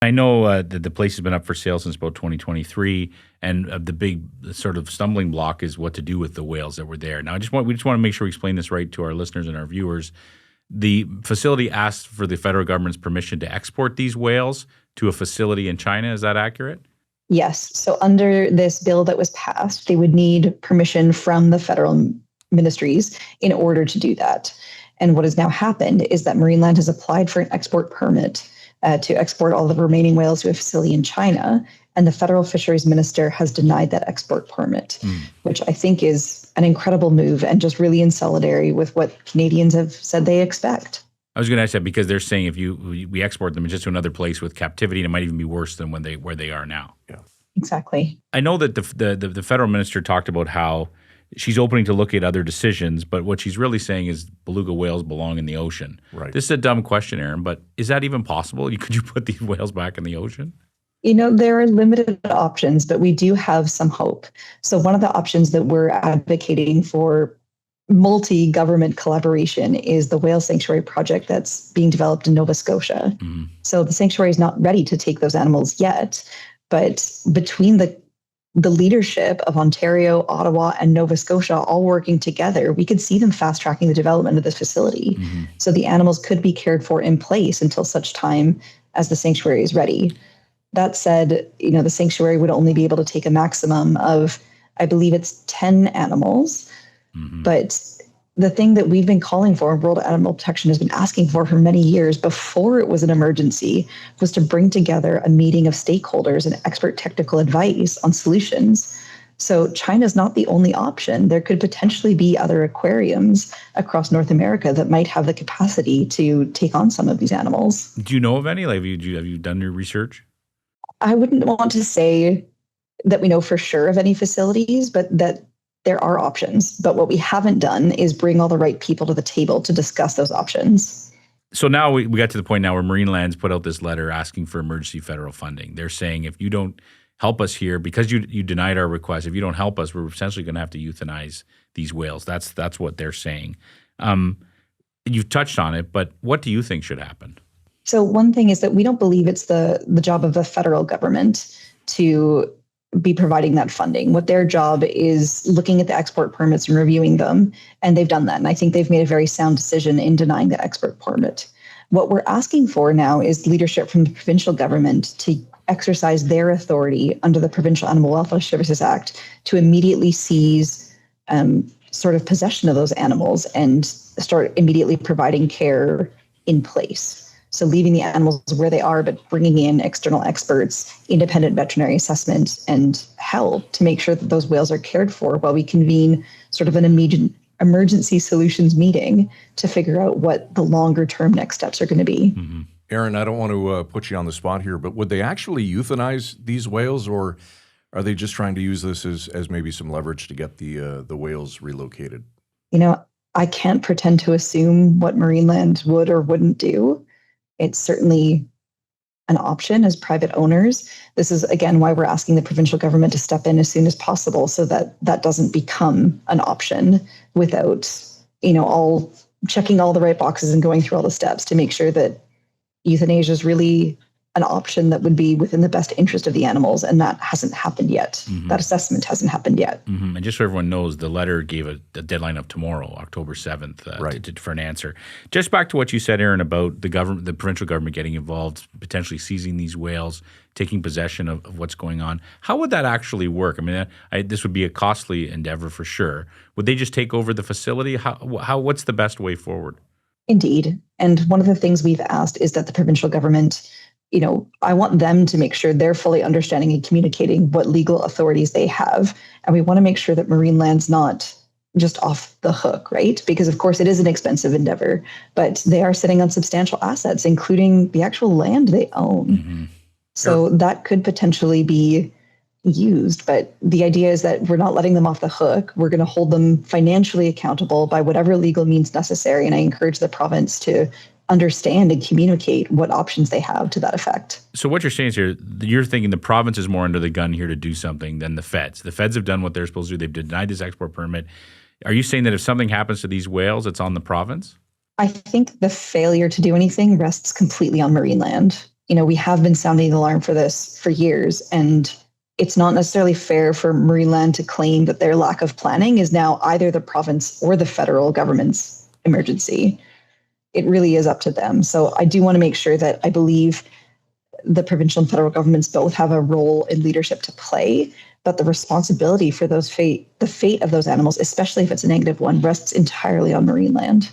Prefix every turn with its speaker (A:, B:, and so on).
A: I know that the place has been up for sale since about 2023, and the big sort of stumbling block is what to do with the whales that were there. Now, we just want to make sure we explain this right to our listeners and our viewers. The facility asked for the federal government's permission to export these whales to a facility in China. Is that accurate?
B: Yes. So under this bill that was passed, they would need permission from the federal ministries in order to do that. And what has now happened is that Marineland has applied for an export permit to export all the remaining whales to a facility in China. And the federal fisheries minister has denied that export permit, which I think is an incredible move and just really in solidarity with what Canadians have said they expect.
A: I was going to ask that because they're saying if we export them just to another place with captivity, and it might even be worse than where they are now.
C: Yeah,
B: exactly.
A: I know that the federal minister talked about how she's opening to look at other decisions, but what she's really saying is beluga whales belong in the ocean.
C: Right.
A: This is a dumb question, Aaron, but is that even possible? Could you put these whales back in the ocean?
B: There are limited options, but we do have some hope. So one of the options that we're advocating for multi-government collaboration is the whale sanctuary project that's being developed in Nova Scotia. Mm-hmm. So the sanctuary is not ready to take those animals yet, but between the leadership of Ontario, Ottawa, and Nova Scotia all working together, we could see them fast-tracking the development of this facility. Mm-hmm. So the animals could be cared for in place until such time as the sanctuary is ready. That said, the sanctuary would only be able to take a maximum of, I believe it's 10 animals. Mm-hmm. But the thing that we've been calling for, World Animal Protection has been asking for many years before it was an emergency, was to bring together a meeting of stakeholders and expert technical advice on solutions. So China's not the only option. There could potentially be other aquariums across North America that might have the capacity to take on some of these animals.
A: Do you know of any? Like, have you done your research?
B: I wouldn't want to say that we know for sure of any facilities, but that there are options. But what we haven't done is bring all the right people to the table to discuss those options.
A: So now we got to the point now where Marineland's put out this letter asking for emergency federal funding. They're saying if you don't help us here, because you denied our request, if you don't help us, we're essentially going to have to euthanize these whales. That's what they're saying. You've touched on it, but what do you think should happen?
B: So one thing is that we don't believe it's the job of the federal government to be providing that funding. What their job is looking at the export permits and reviewing them, and they've done that. And I think they've made a very sound decision in denying the export permit. What we're asking for now is leadership from the provincial government to exercise their authority under the Provincial Animal Welfare Services Act to immediately seize sort of possession of those animals and start immediately providing care in place. So leaving the animals where they are, but bringing in external experts, independent veterinary assessment, and help to make sure that those whales are cared for while we convene sort of an immediate emergency solutions meeting to figure out what the longer term next steps are going to be.
C: Mm-hmm. Aaron, I don't want to put you on the spot here, but would they actually euthanize these whales, or are they just trying to use this as maybe some leverage to get the whales relocated?
B: I can't pretend to assume what Marineland would or wouldn't do. It's certainly an option as private owners. This is, again, why we're asking the provincial government to step in as soon as possible so that that doesn't become an option without, all checking all the right boxes and going through all the steps to make sure that euthanasia is really an option that would be within the best interest of the animals, and that hasn't happened yet. Mm-hmm. That assessment hasn't happened yet.
A: Mm-hmm. And just so everyone knows, the letter gave a deadline of tomorrow, October 7th, for an answer. Just back to what you said, Aaron, about the provincial government getting involved, potentially seizing these whales, taking possession of what's going on. How would that actually work? I mean, this would be a costly endeavor for sure. Would they just take over the facility? What's the best way forward?
B: Indeed. And one of the things we've asked is that the provincial government, I want them to make sure they're fully understanding and communicating what legal authorities they have. And we want to make sure that Marineland's not just off the hook, right? Because, of course, it is an expensive endeavor, but they are sitting on substantial assets, including the actual land they own. Mm-hmm. So that could potentially be used. But the idea is that we're not letting them off the hook. We're going to hold them financially accountable by whatever legal means necessary. And I encourage the province to understand and communicate what options they have to that effect.
A: So what you're saying is you're thinking the province is more under the gun here to do something than the feds. The feds have done what they're supposed to do. They've denied this export permit. Are you saying that if something happens to these whales, it's on the province?
B: I think the failure to do anything rests completely on Marineland. we have been sounding the alarm for this for years, and it's not necessarily fair for Marineland to claim that their lack of planning is now either the province or the federal government's emergency. It really is up to them. So I do want to make sure that I believe the provincial and federal governments both have a role in leadership to play, but the responsibility for the fate of those animals, especially if it's a negative one, rests entirely on Marineland.